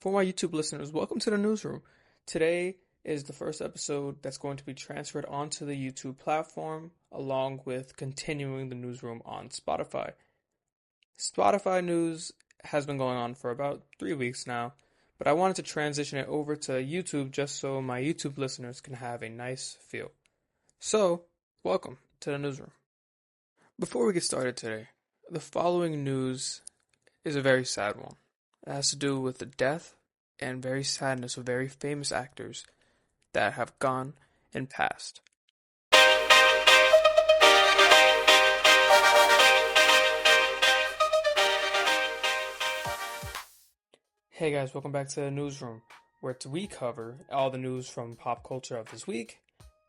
For my YouTube listeners, welcome to the newsroom. Today is the first episode that's going to be transferred onto the YouTube platform, along with continuing the newsroom on Spotify. Spotify news has been going on for about 3 weeks now, but I wanted to transition it over to YouTube just so my YouTube listeners can have a nice feel. So, welcome to the newsroom. Before we get started today, the following news is a very sad one. It has to do with the death and very sadness of very famous actors that have gone and passed. Hey guys, welcome back to the newsroom, where we cover all the news from pop culture of this week,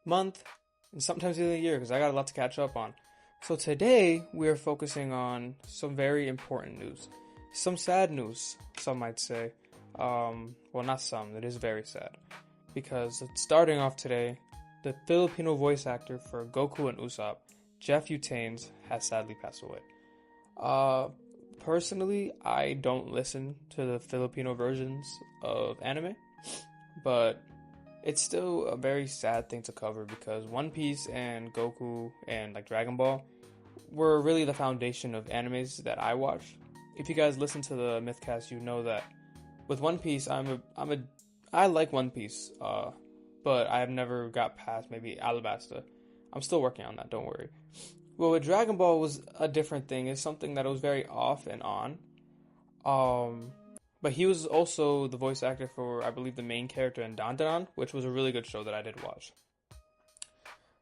month, and sometimes even the year, because I got a lot to catch up on. So today, we are focusing on some very important news. Some sad news, some might say. Well, not some, it is very sad. Because starting off today, the Filipino voice actor for Goku and Usopp, Jeff Utanes, has sadly passed away. Personally, I don't listen to the Filipino versions of anime, but it's still a very sad thing to cover because One Piece and Goku and like Dragon Ball were really the foundation of animes that I watch. If you guys listen to the Mythcast, you know that with One Piece, I like One Piece, but I have never got past maybe Alabasta. I'm still working on that, don't worry. Well, with Dragon Ball was a different thing. It's something that was very off and on. But he was also the voice actor for, I believe, the main character in Dandadan, which was a really good show that I did watch.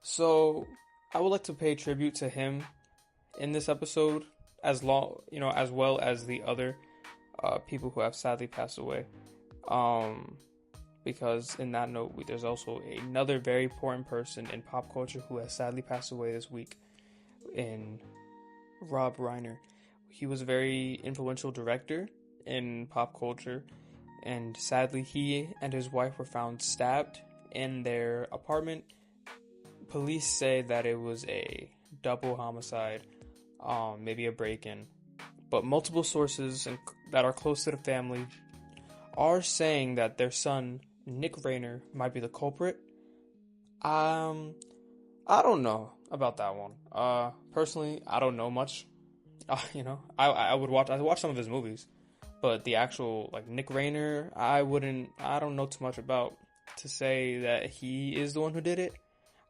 So, I would like to pay tribute to him in this episode, as well as the other people who have sadly passed away. Because in that note, there's also another very important person in pop culture who has sadly passed away this week, in Rob Reiner. He was a very influential director in pop culture, and sadly he and his wife were found stabbed in their apartment. Police say that it was a double homicide, maybe a break-in, but multiple sources that are close to the family are saying that their son Nick Rainer might be the culprit. I don't know about that one. Personally, I don't know much. I watch some of his movies, but the actual like Nick Rainer, I don't know too much about to say that he is the one who did it.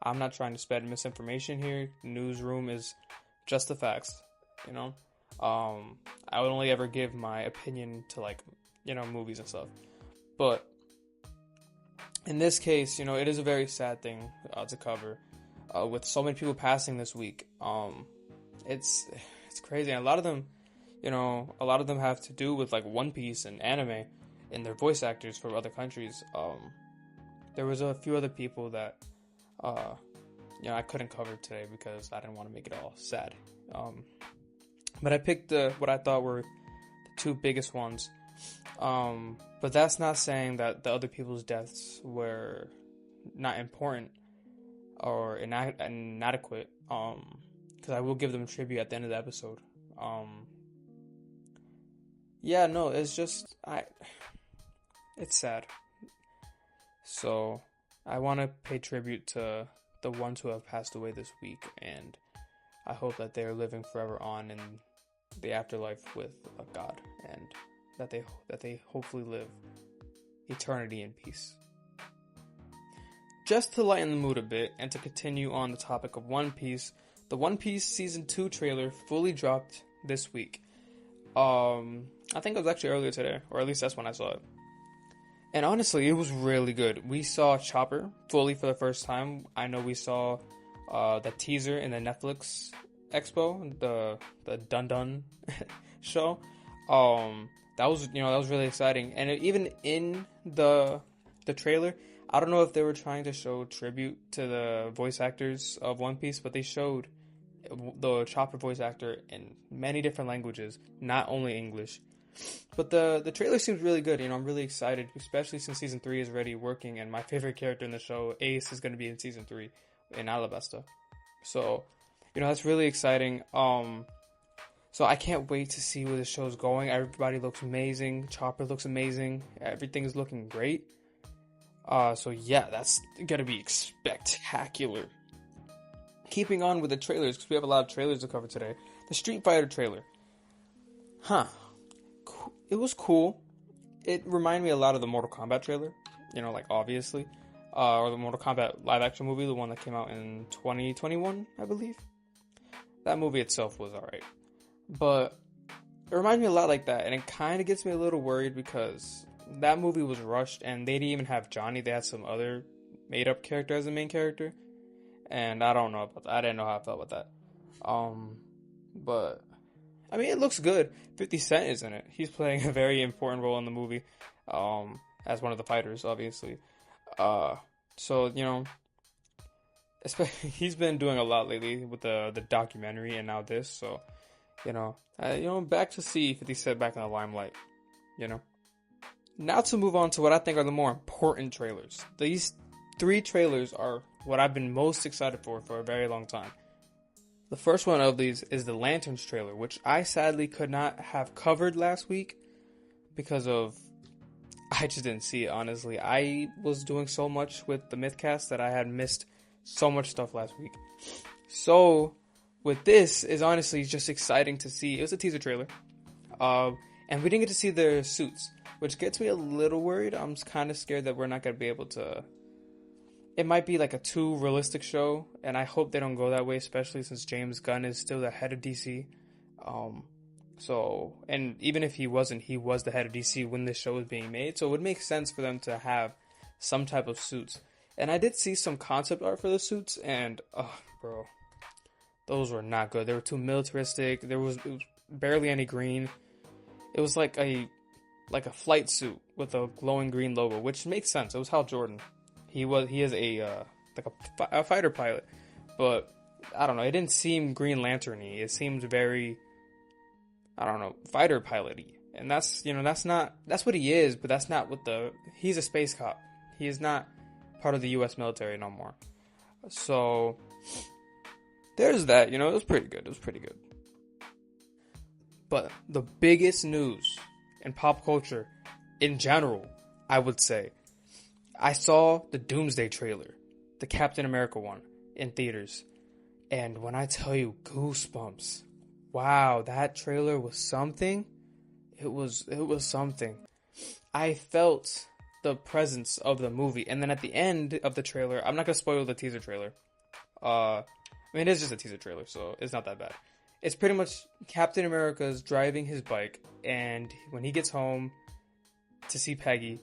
I'm not trying to spread misinformation here. Newsroom is just the facts, I would only ever give my opinion to movies and stuff. But in this case, it is a very sad thing to cover. With so many people passing this week, it's crazy. And a lot of them have to do with like One Piece and anime, and their voice actors from other countries. There was a few other people that I couldn't cover today because I didn't want to make it all sad. But I picked what I thought were the two biggest ones. But that's not saying that the other people's deaths were not important or inadequate. Because I will give them tribute at the end of the episode. It's just it's sad. So I want to pay tribute to the ones who have passed away this week, and I hope that they are living forever on in the afterlife with God, and that they hopefully live eternity in peace. Just to lighten the mood a bit, and to continue on the topic of One Piece, the One Piece Season 2 trailer fully dropped this week. I think it was actually earlier today, or at least that's when I saw it. And honestly, it was really good. We saw Chopper fully for the first time. I know we saw the teaser in the Netflix Expo, the Dun Dun show. That was really exciting. And even in the trailer, I don't know if they were trying to show tribute to the voice actors of One Piece, but they showed the Chopper voice actor in many different languages, not only English. But the trailer seems really good. I'm really excited, especially since Season 3 is already working, and my favorite character in the show, Ace, is going to be in Season 3 in Alabasta. So, that's really exciting. So I can't wait to see where the show's going. Everybody looks amazing. Chopper looks amazing. Everything's looking great. So yeah, that's gonna be spectacular. Keeping on with the trailers, because we have a lot of trailers to cover today. The Street Fighter trailer. It was cool. It reminded me a lot of the Mortal Kombat trailer. Like obviously. Or the Mortal Kombat live action movie, the one that came out in 2021, I believe. That movie itself was alright. But it reminded me a lot like that, and it kind of gets me a little worried because that movie was rushed, and they didn't even have Johnny. They had some other made-up character as the main character, and I don't know about that. I didn't know how I felt about that. But I mean, it looks good. 50 Cent is in it. He's playing a very important role in the movie, as one of the fighters, obviously. So especially he's been doing a lot lately with the documentary and now this. So, back to see 50 Cent back in the limelight. Now to move on to what I think are the more important trailers. These 3 trailers are what I've been most excited for a very long time. The first one of these is the Lanterns trailer, which I sadly could not have covered last week because I just didn't see it, honestly. I was doing so much with the Mythcast that I had missed so much stuff last week. So, with this, is honestly just exciting to see. It was a teaser trailer. And we didn't get to see their suits, which gets me a little worried. I'm kind of scared that we're not going to be able to... It might be like a too realistic show, and I hope they don't go that way, especially since James Gunn is still the head of DC. And even if he wasn't, he was the head of DC when this show was being made, so it would make sense for them to have some type of suits. And I did see some concept art for the suits, and, bro, those were not good. They were too militaristic. It was barely any green. It was like a flight suit with a glowing green logo, which makes sense. It was Hal Jordan. He is a fighter pilot, but I don't know. It didn't seem Green Lantern-y. It seemed very, I don't know, fighter pilot-y. And that's what he is, but that's not what he's a space cop. He is not part of the U.S. military no more. So there's that. It was pretty good. But the biggest news in pop culture in general, I would say, I saw the Doomsday trailer, the Captain America one, in theaters. And when I tell you goosebumps, wow, that trailer was something. It was something. I felt the presence of the movie. And then at the end of the trailer, I'm not going to spoil the teaser trailer. It is just a teaser trailer, so it's not that bad. It's pretty much Captain America's driving his bike, and when he gets home to see Peggy,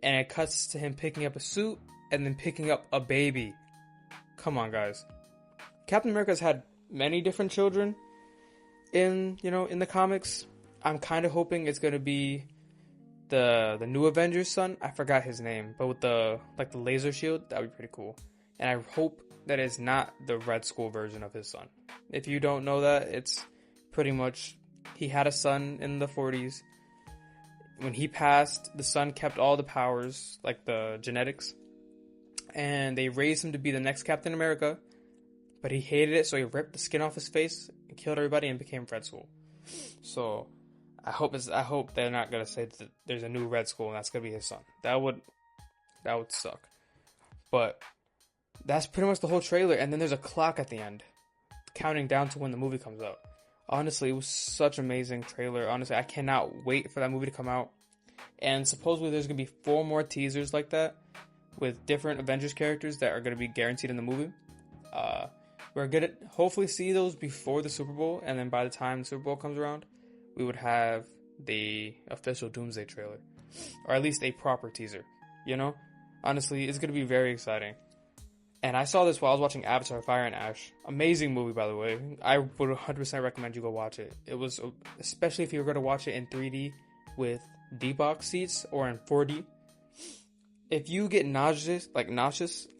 and it cuts to him picking up a suit and then picking up a baby. Come on, guys. Captain America's had many different children in the comics. I'm kind of hoping it's going to be the new Avengers son. I forgot his name, but with the laser shield, that would be pretty cool. And I hope that it's not the Red Skull version of his son. If you don't know that, it's pretty much he had a son in the 40s. When he passed, the son kept all the powers, like the genetics, and they raised him to be the next Captain America, but he hated it, so he ripped the skin off his face and killed everybody and became Red Skull. So I hope they're not gonna say that there's a new Red Skull and that's gonna be his son. That would suck. But that's pretty much the whole trailer, and then there's a clock at the end, counting down to when the movie comes out. Honestly, it was such an amazing trailer. Honestly, I cannot wait for that movie to come out. And supposedly there's going to be 4 more teasers like that with different Avengers characters that are going to be guaranteed in the movie. We're going to hopefully see those before the Super Bowl. And then by the time the Super Bowl comes around, we would have the official Doomsday trailer. Or at least a proper teaser. Honestly, it's going to be very exciting. And I saw this while I was watching Avatar: Fire and Ash. Amazing movie, by the way. I would 100% recommend you go watch it. It was, especially if you were going to watch it in 3D with D-Box seats or in 4D. If you get nauseous,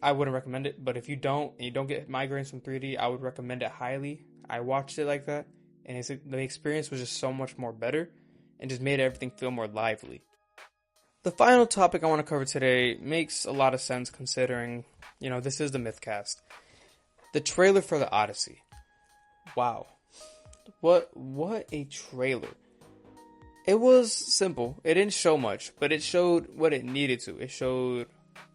I wouldn't recommend it. But if you don't, and you don't get migraines from 3D, I would recommend it highly. I watched it like that, and the experience was just so much more better and just made everything feel more lively. The final topic I want to cover today makes a lot of sense considering, this is the Mythcast. The trailer for the Odyssey. Wow. What a trailer. It was simple. It didn't show much, but it showed what it needed to. It showed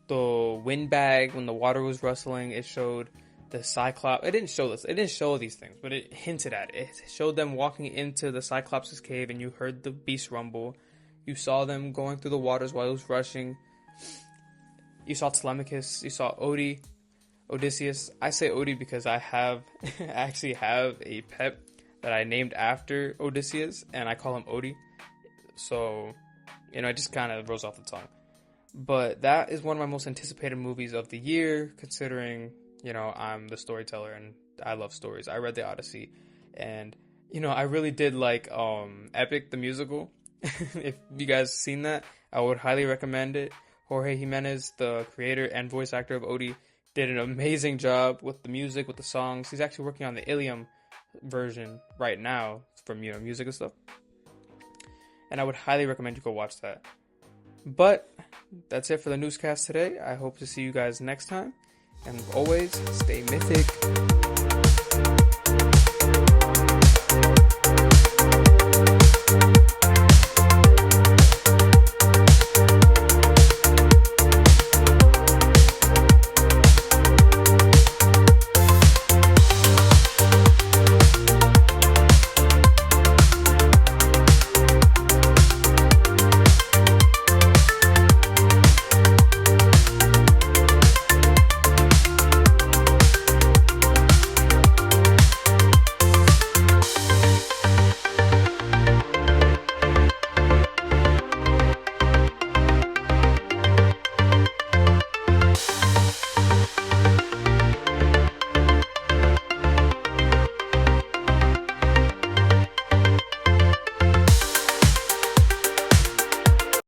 the windbag when the water was rustling. It showed the Cyclops. It didn't show this. It didn't show these things, but it hinted at it. It showed them walking into the Cyclops' cave, and you heard the beast rumble. You saw them going through the waters while it was rushing. You saw Telemachus. You saw Odysseus. I say Odie because I actually have a pet that I named after Odysseus, and I call him Odie. So, it just kind of rolls off the tongue. But that is one of my most anticipated movies of the year, considering, I'm the storyteller and I love stories. I read the Odyssey, and, I really did like Epic, the musical. If you guys seen that, I would highly recommend it. Jorge Jimenez, the creator and voice actor of Odie, did an amazing job with the music, with the songs. He's actually working on the Ilium version right now from, music and stuff. And I would highly recommend you go watch that. But that's it for the newscast today. I hope to see you guys next time. And always, stay mythic.